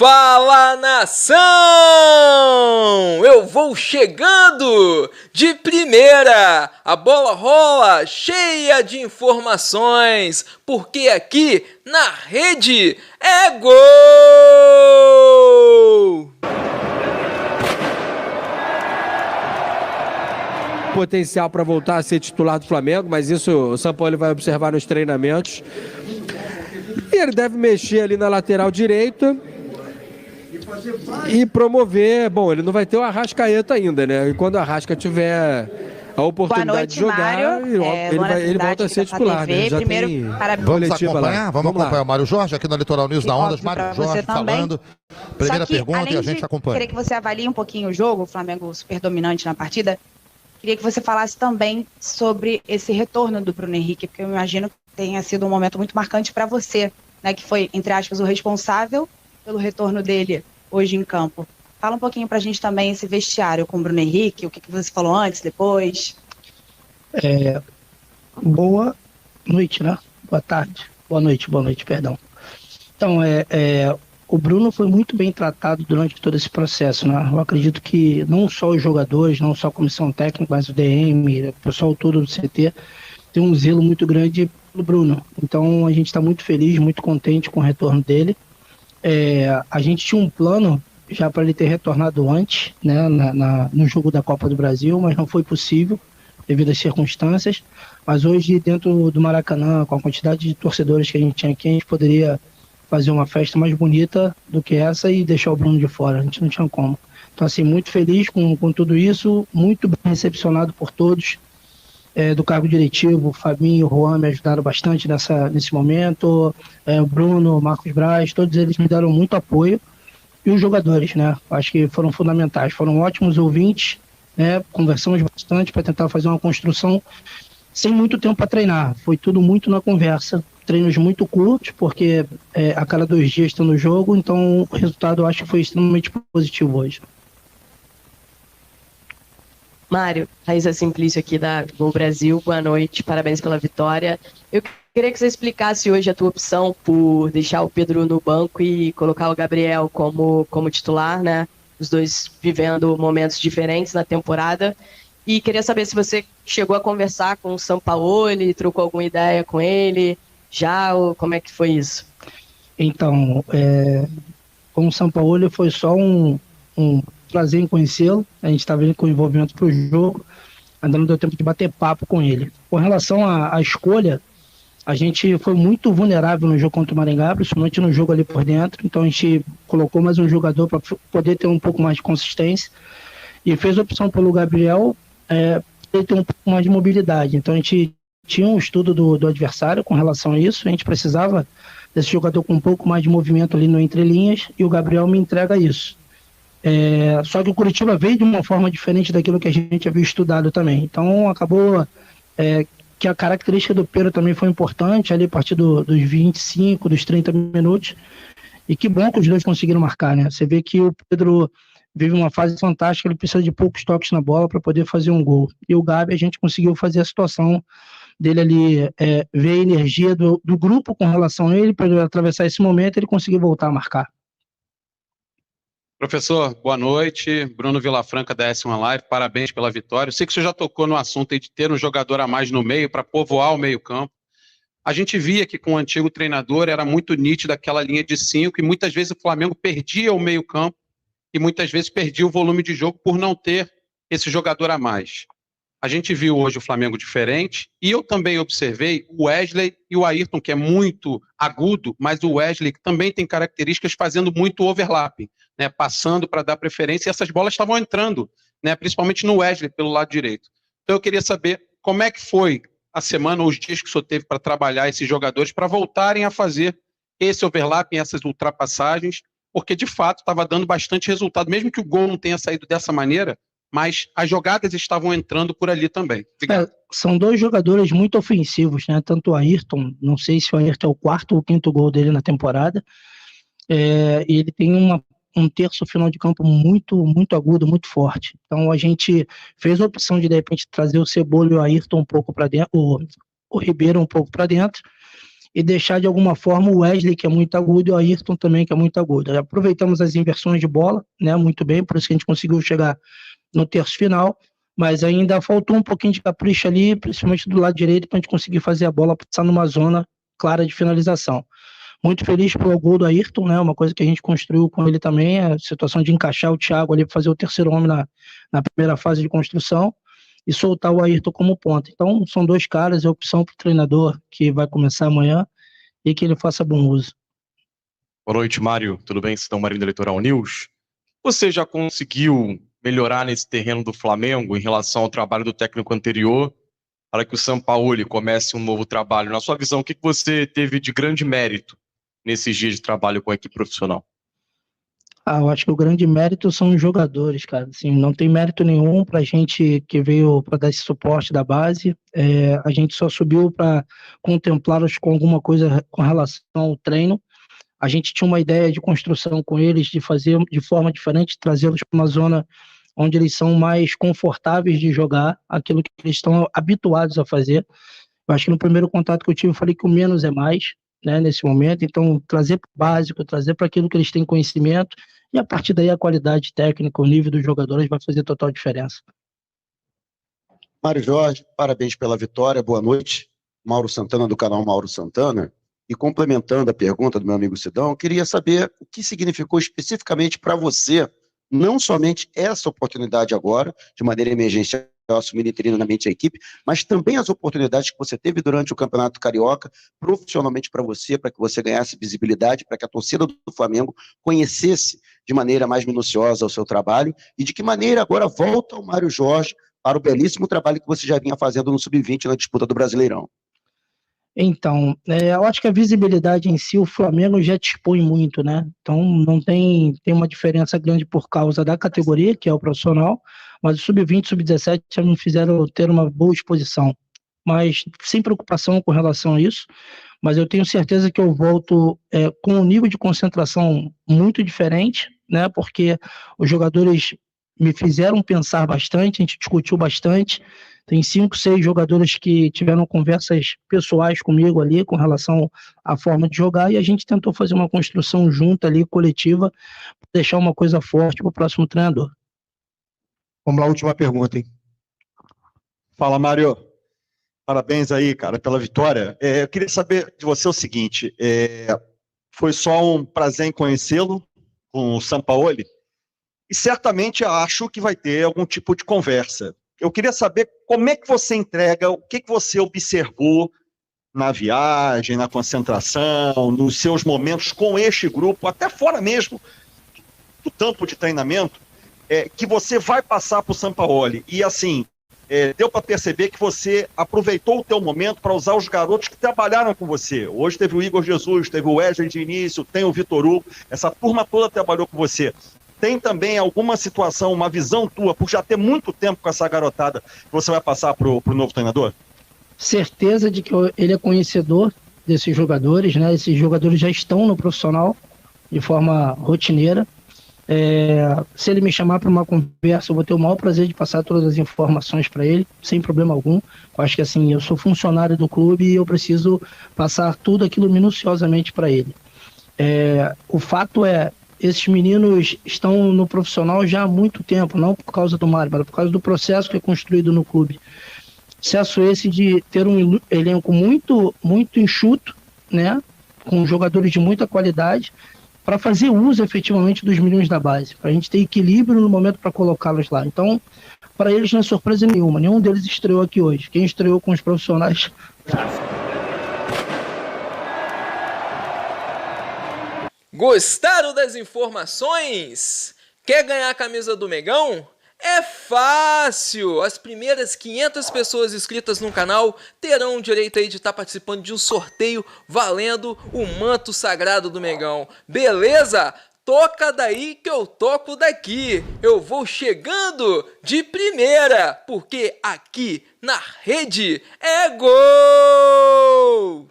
Fala, nação! Eu vou chegando de primeira, a bola rola cheia de informações, porque aqui na rede é gol! Potencial para voltar a ser titular do Flamengo, mas isso o São Paulo vai observar nos treinamentos. E ele deve mexer ali na lateral direita e promover. Bom, ele não vai ter o Arrascaeta ainda, né? E quando o Arrasca tiver a oportunidade de jogar, ele volta a ser titular, né? Já primeiro, tem Vamos acompanhar o Mário Jorge aqui na Litoral News da Ondas. Mário Jorge falando. Primeira pergunta e a gente acompanha. Queria que você avalie um pouquinho o jogo, o Flamengo super dominante na partida. Queria que você falasse também sobre esse retorno do Bruno Henrique, porque eu imagino que tenha sido um momento muito marcante para você, né, que foi, entre aspas, o responsável pelo retorno dele hoje em campo. Fala um pouquinho pra gente também esse vestiário com o Bruno Henrique, o que você falou antes, depois. Boa noite, né? Boa tarde. Boa noite, perdão. Então, o Bruno foi muito bem tratado durante todo esse processo, né? Eu acredito que não só os jogadores, não só a comissão técnica, mas o DM, o pessoal todo do CT, tem um zelo muito grande pelo Bruno. Então, a gente está muito feliz, muito contente com o retorno dele. A gente tinha um plano já para ele ter retornado antes, né, no jogo da Copa do Brasil, mas não foi possível devido às circunstâncias. Mas hoje, dentro do Maracanã, com a quantidade de torcedores que a gente tinha aqui, a gente poderia fazer uma festa mais bonita do que essa e deixar o Bruno de fora. A gente não tinha como. Então, assim, muito feliz com tudo isso, muito bem recepcionado por todos. Do cargo diretivo, o Fabinho e o Juan me ajudaram bastante nesse momento, o Bruno, o Marcos Braz, todos eles me deram muito apoio, e os jogadores, né, acho que foram fundamentais, foram ótimos ouvintes, né, conversamos bastante para tentar fazer uma construção sem muito tempo para treinar, foi tudo muito na conversa, treinos muito curtos, porque a cada 2 dias estão no jogo, então o resultado eu acho que foi extremamente positivo hoje. Mário, Raíssa Simplício aqui da Gol Brasil, boa noite, parabéns pela vitória. Eu queria que você explicasse hoje a tua opção por deixar o Pedro no banco e colocar o Gabriel como titular, né? Os dois vivendo momentos diferentes na temporada. E queria saber se você chegou a conversar com o Sampaoli, trocou alguma ideia com ele já, ou como é que foi isso? Então, com o Sampaoli foi só um prazer em conhecê-lo, a gente estava com envolvimento para o jogo, ainda não deu tempo de bater papo com ele. Com relação à escolha, a gente foi muito vulnerável no jogo contra o Maringá, principalmente no jogo ali por dentro, então a gente colocou mais um jogador para poder ter um pouco mais de consistência e fez a opção pelo Gabriel para ele ter um pouco mais de mobilidade. Então a gente tinha um estudo do adversário com relação a isso, a gente precisava desse jogador com um pouco mais de movimento ali no entrelinhas e o Gabriel me entrega isso. Só que o Curitiba veio de uma forma diferente daquilo que a gente havia estudado também. Então acabou que a característica do Pedro também foi importante, ali a partir dos 25, dos 30 minutos. E que bom que os dois conseguiram marcar, né? Você vê que o Pedro vive uma fase fantástica, ele precisa de poucos toques na bola para poder fazer um gol. E o Gabi, a gente conseguiu fazer a situação dele ali, ver a energia do grupo com relação a ele, para ele atravessar esse momento ele conseguir voltar a marcar. Professor, boa noite. Bruno Vilafranca da S1 Live, parabéns pela vitória. Eu sei que o senhor já tocou no assunto aí de ter um jogador a mais no meio para povoar o meio-campo. A gente via que com o antigo treinador era muito nítido aquela linha de 5 e muitas vezes o Flamengo perdia o meio-campo e muitas vezes perdia o volume de jogo por não ter esse jogador a mais. A gente viu hoje o Flamengo diferente e eu também observei o Wesley e o Ayrton, que é muito agudo, mas o Wesley que também tem características fazendo muito overlapping, né, passando para dar preferência, e essas bolas estavam entrando, né, principalmente no Wesley pelo lado direito. Então eu queria saber como é que foi a semana ou os dias que o senhor teve para trabalhar esses jogadores para voltarem a fazer esse overlapping, essas ultrapassagens, porque de fato estava dando bastante resultado, mesmo que o gol não tenha saído dessa maneira, mas as jogadas estavam entrando por ali também. São dois jogadores muito ofensivos, né? Tanto o Ayrton, não sei se o Ayrton é o 4º ou 5º gol dele na temporada, e ele tem um terço final de campo muito, muito agudo, muito forte. Então a gente fez a opção de repente trazer o Cebola e o Ayrton um pouco para dentro, o Ribeiro um pouco para dentro, e deixar de alguma forma o Wesley, que é muito agudo, e o Ayrton também, que é muito agudo. Aproveitamos as inversões de bola, né, muito bem, por isso que a gente conseguiu chegar no terço final, mas ainda faltou um pouquinho de capricho ali, principalmente do lado direito, para a gente conseguir fazer a bola passar numa zona clara de finalização. Muito feliz pelo gol do Ayrton, né? Uma coisa que a gente construiu com ele também, a situação de encaixar o Thiago ali para fazer o terceiro homem na primeira fase de construção e soltar o Ayrton como ponta. Então, são dois caras, é opção para o treinador que vai começar amanhã e que ele faça bom uso. Boa noite, Mário. Tudo bem? Estão Marinho da Litoral News. Você já conseguiu melhorar nesse terreno do Flamengo em relação ao trabalho do técnico anterior para que o Sampaoli comece um novo trabalho? Na sua visão, o que você teve de grande mérito nesses dias de trabalho com a equipe profissional? Eu acho que o grande mérito são os jogadores, cara. Assim, não tem mérito nenhum para a gente que veio para dar esse suporte da base. A gente só subiu para contemplá-los com alguma coisa com relação ao treino. A gente tinha uma ideia de construção com eles, de fazer de forma diferente, trazê-los para uma zona onde eles são mais confortáveis de jogar, aquilo que eles estão habituados a fazer. Eu acho que no primeiro contato que eu tive, eu falei que o menos é mais, né, nesse momento. Então, trazer para o básico, trazer para aquilo que eles têm conhecimento, e a partir daí a qualidade técnica, o nível dos jogadores vai fazer total diferença. Mário Jorge, parabéns pela vitória, boa noite. Mauro Santana, do canal Mauro Santana. E complementando a pergunta do meu amigo Sidão, eu queria saber o que significou especificamente para você, não somente essa oportunidade agora, de maneira emergencial, assumir interinamente a equipe, mas também as oportunidades que você teve durante o Campeonato Carioca, profissionalmente para você, para que você ganhasse visibilidade, para que a torcida do Flamengo conhecesse de maneira mais minuciosa o seu trabalho, e de que maneira agora volta o Mário Jorge para o belíssimo trabalho que você já vinha fazendo no Sub-20 na disputa do Brasileirão. Então, eu acho que a visibilidade em si, o Flamengo já dispõe muito, né? Então, não tem uma diferença grande por causa da categoria, que é o profissional, mas o Sub-20 e Sub-17 já me fizeram ter uma boa exposição. Mas sem preocupação com relação a isso, mas eu tenho certeza que eu volto com um nível de concentração muito diferente, né? Porque os jogadores me fizeram pensar bastante, a gente discutiu bastante. Tem 5, 6 jogadores que tiveram conversas pessoais comigo ali com relação à forma de jogar, e a gente tentou fazer uma construção junta ali, coletiva, para deixar uma coisa forte para o próximo treinador. Vamos lá, última pergunta, hein? Fala, Mário. Parabéns aí, cara, pela vitória. Eu queria saber de você o seguinte, foi só um prazer em conhecê-lo com o Sampaoli, e certamente acho que vai ter algum tipo de conversa. Eu queria saber como é que você entrega, o que você observou na viagem, na concentração, nos seus momentos com este grupo, até fora mesmo do campo de treinamento, que você vai passar para o Sampaoli. E assim, deu para perceber que você aproveitou o teu momento para usar os garotos que trabalharam com você. Hoje teve o Igor Jesus, teve o Wesley de início, tem o Vitor Hugo, essa turma toda trabalhou com você. Tem também alguma situação, uma visão tua, por já ter muito tempo com essa garotada, que você vai passar para o novo treinador? Certeza de que ele é conhecedor desses jogadores, né? Esses jogadores já estão no profissional de forma rotineira. Se ele me chamar para uma conversa, eu vou ter o maior prazer de passar todas as informações para ele, sem problema algum. Eu acho que assim, eu sou funcionário do clube e eu preciso passar tudo aquilo minuciosamente para ele. O fato esses meninos estão no profissional já há muito tempo, não por causa do Mário, mas por causa do processo que é construído no clube. Processo esse de ter um elenco muito, muito enxuto, né, com jogadores de muita qualidade, para fazer uso efetivamente dos meninos da base, para a gente ter equilíbrio no momento para colocá-los lá. Então, para eles não é surpresa nenhuma, nenhum deles estreou aqui hoje. Quem estreou com os profissionais... Gostaram das informações? Quer ganhar a camisa do Megão? É fácil! As primeiras 500 pessoas inscritas no canal terão o direito aí de estar participando de um sorteio valendo o manto sagrado do Megão. Beleza? Toca daí que eu toco daqui. Eu vou chegando de primeira, porque aqui na rede é gol!